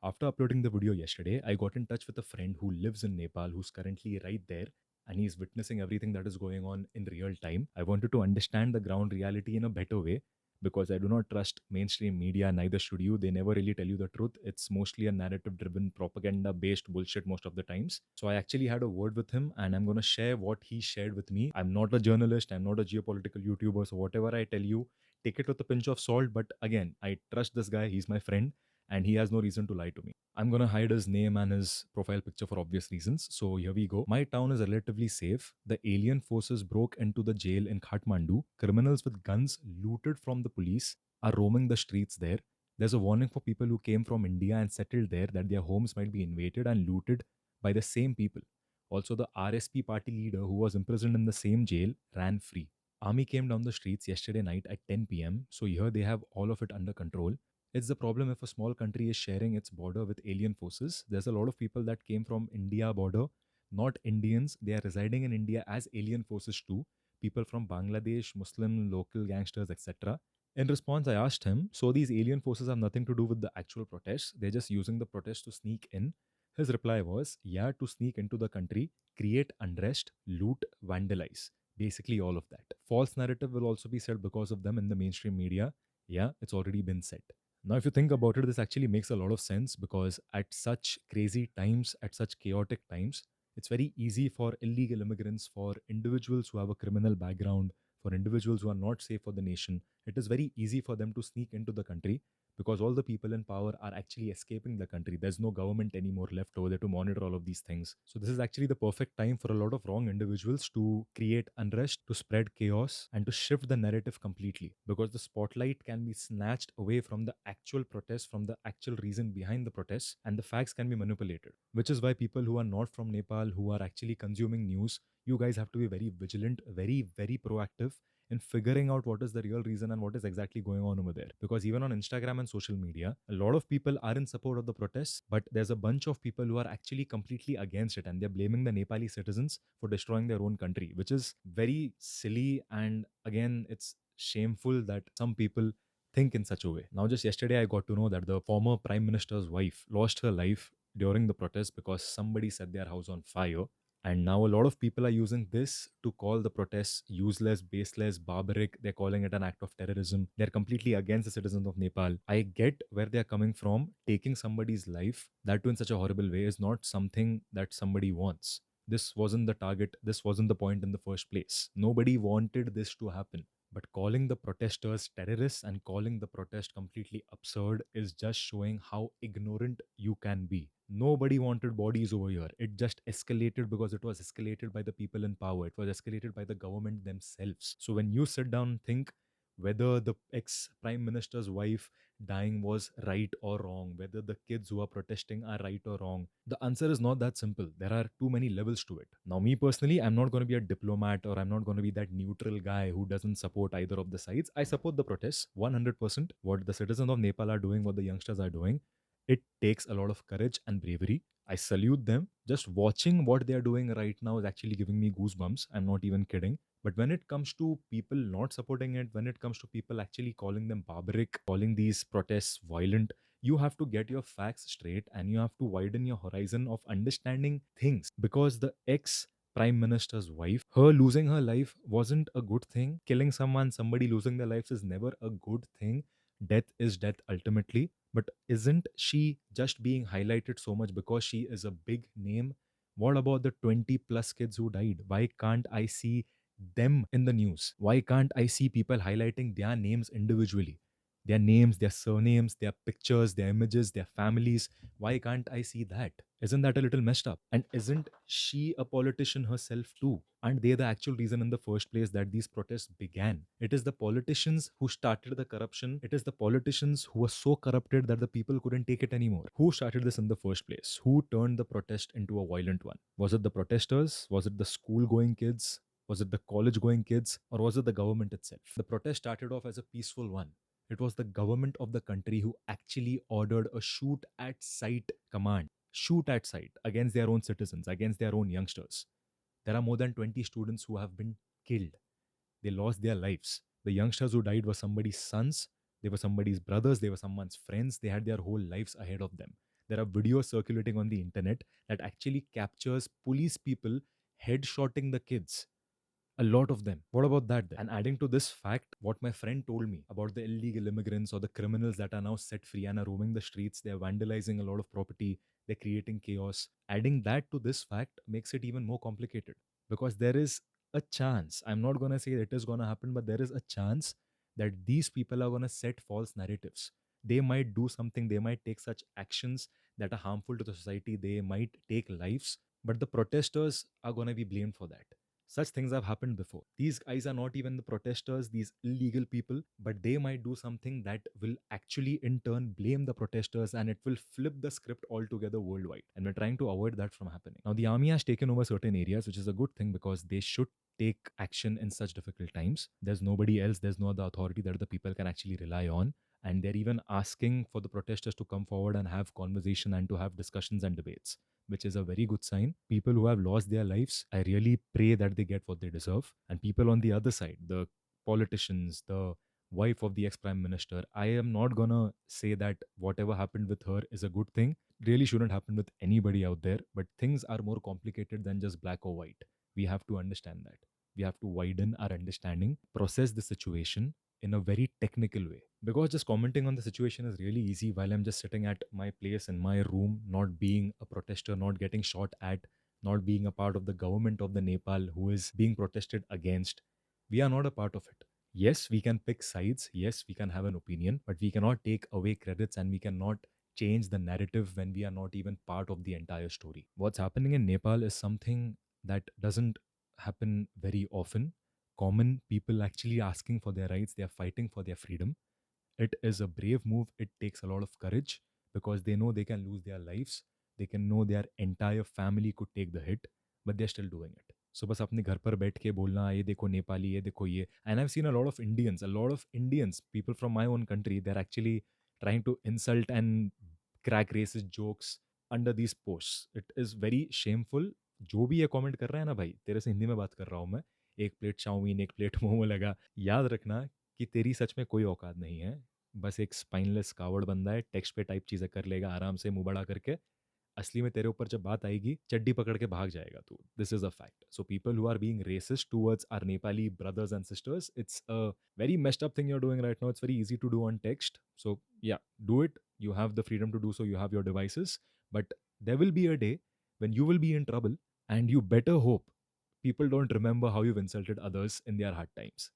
After uploading the video yesterday, I got in touch with a friend who lives in Nepal who's currently right there and he's witnessing everything that is going on in real time. I wanted to understand the ground reality in a better way because I do not trust mainstream media, neither should you. They never really tell you the truth. It's mostly a narrative driven, propaganda based bullshit most of the times. So I actually had a word with him and I'm going to share what he shared with me. I'm not a journalist, I'm not a geopolitical YouTuber, so whatever I tell you, take it with a pinch of salt. But again, I trust this guy, he's my friend and he has no reason to lie to me. I'm gonna hide his name and his profile picture for obvious reasons. So here we go. My town is relatively safe. The alien forces broke into the jail in Kathmandu. Criminals with guns looted from the police are roaming the streets there. There's a warning for people who came from India and settled there that their homes might be invaded and looted by the same people. Also, the RSP party leader who was imprisoned in the same jail ran free. Army came down the streets yesterday night at 10 p.m. So here they have all of it under control. It's the problem if a small country is sharing its border with alien forces. There's a lot of people that came from India border, not Indians. They are residing in India as alien forces too. People from Bangladesh, Muslim, local gangsters, etc. In response, I asked him, so these alien forces have nothing to do with the actual protests. They're just using the protests to sneak in. His reply was, yeah, to sneak into the country, create unrest, loot, vandalize. Basically, all of that. False narrative will also be said because of them in the mainstream media. Yeah, it's already been said. Now, if you think about it, this actually makes a lot of sense because at such crazy times, at such chaotic times, it's very easy for illegal immigrants, for individuals who have a criminal background, for individuals who are not safe for the nation. It is very easy for them to sneak into the country because all the people in power are actually escaping the country. There's no government anymore left over there to monitor all of these things. So, this is actually the perfect time for a lot of wrong individuals to create unrest, to spread chaos, and to shift the narrative completely because the spotlight can be snatched away from the actual protest, from the actual reason behind the protest, and the facts can be manipulated. Which is why people who are not from Nepal, who are actually consuming news, you guys have to be very vigilant, very proactive in figuring out what is the real reason and what is exactly going on over there. Because even on Instagram and social media, a lot of people are in support of the protests, but there's a bunch of people who are actually completely against it and they're blaming the Nepali citizens for destroying their own country, which is very silly. And again, it's shameful that some people think in such a way. Now, just yesterday, I got to know that the former prime minister's wife lost her life during the protest because somebody set their house on fire. And now a lot of people are using this to call the protests useless, baseless, barbaric. They're calling it an act of terrorism. They're completely against the citizens of Nepal. I get where they're coming from. Taking somebody's life, that too in such a horrible way, is not something that somebody wants. This wasn't the target. This wasn't the point in the first place. Nobody wanted this to happen. But calling the protesters terrorists and calling the protest completely absurd is just showing how ignorant you can be. Nobody wanted bodies over here. It just escalated because it was escalated by the people in power. It was escalated by the government themselves. So when you sit down and think whether the ex prime minister's wife dying was right or wrong, whether the kids who are protesting are right or wrong, the answer is not that simple. There are too many levels to it. Now, me personally, I'm not going to be a diplomat or I'm not going to be that neutral guy who doesn't support either of the sides. I support the protests 100%. What the citizens of Nepal are doing, what the youngsters are doing, it takes a lot of courage and bravery. I salute them. Just watching what they are doing right now is actually giving me goosebumps. I'm not even kidding. But when it comes to people not supporting it, when it comes to people actually calling them barbaric, calling these protests violent, you have to get your facts straight and you have to widen your horizon of understanding things. Because the ex prime minister's wife, her losing her life wasn't a good thing. Killing someone, somebody losing their lives is never a good thing. Death is death ultimately. But isn't she just being highlighted so much because she is a big name? What about the 20 plus kids who died? Why can't I see them in the news? Why can't I see people highlighting their names individually? Their names, their surnames, their pictures, their images, their families. Why can't I see that? Isn't that a little messed up? And isn't she a politician herself too? Aren't they the actual reason in the first place that these protests began? It is the politicians who started the corruption. It is the politicians who were so corrupted that the people couldn't take it anymore. Who started this in the first place? Who turned the protest into a violent one? Was it the protesters? Was it the school going kids? Was it the college going kids? Or was it the government itself? The protest started off as a peaceful one. It was the government of the country who actually ordered a shoot at sight command. Shoot at sight against their own citizens, against their own youngsters. There are more than 20 students who have been killed. They lost their lives. The youngsters who died were somebody's sons, they were somebody's brothers, they were someone's friends, they had their whole lives ahead of them. There are videos circulating on the internet that actually captures police people headshotting the kids, a lot of them. What about that then? And adding to this fact, what my friend told me about the illegal immigrants or the criminals that are now set free and are roaming the streets, they're vandalizing a lot of property, they're creating chaos. Adding that to this fact makes it even more complicated because there is a chance, I'm not going to say it is going to happen, but there is a chance that these people are going to set false narratives. They might do something, they might take such actions that are harmful to the society, they might take lives, but the protesters are going to be blamed for that. Such things have happened before. These guys are not even the protesters, these illegal people, but they might do something that will actually in turn blame the protesters and it will flip the script altogether worldwide. And we're trying to avoid that from happening. Now, the army has taken over certain areas, which is a good thing because they should take action in such difficult times. There's nobody else, there's no other authority that the people can actually rely on. And they're even asking for the protesters to come forward and have conversation and to have discussions and debates, which is a very good sign. People who have lost their lives, I really pray that they get what they deserve. And people on the other side, the politicians, the wife of the ex prime minister, I am not gonna say that whatever happened with her is a good thing. Really shouldn't happen with anybody out there, but things are more complicated than just black or white. We have to understand that. We have to widen our understanding, process the situation in a very technical way. Because just commenting on the situation is really easy while I'm just sitting at my place in my room, not being a protester, not getting shot at, not being a part of the government of the Nepal who is being protested against. We are not a part of it. Yes, we can pick sides. Yes, we can have an opinion, but we cannot take away credits and we cannot change the narrative when we are not even part of the entire story. What's happening in Nepal is something that doesn't happen very often. Common people actually asking for their rights, they are fighting for their freedom. It is a brave move. It takes a lot of courage because they know they can lose their lives. They can know their entire family could take the hit, but they're still doing it. So बस अपने घर पर बैठ के बोलना ये देखो नेपाली ये देखो ये, and I've seen a lot of Indians, people from my own country, they're actually trying to insult and crack racist jokes under these posts. It is very shameful. जो भी ये कमेंट कर रहा है ना भाई, तेरे से हिंदी में बात कर रहा हूँ मैं, एक प्लेट चाउमीन एक प्लेट मोमो लगा, याद रखना कि तेरी सच में कोई औकात नहीं है। बस एक स्पाइनलेस कावड़ बंदा है, टेक्स्ट पे टाइप चीज़ें कर लेगा आराम से मुँह बड़ा करके। असली में तेरे ऊपर जब बात आएगी, चड्डी पकड़ के भाग जाएगा तू। This is a fact. So people who are being racist towards our Nepali brothers and sisters, it's a very messed up thing you are doing right now. It's very easy to do on text. So yeah, do it. You have the freedom to do so, you have your devices, but there will be a day when you will be in trouble, and you better hope people don't remember how you've insulted others in their hard times.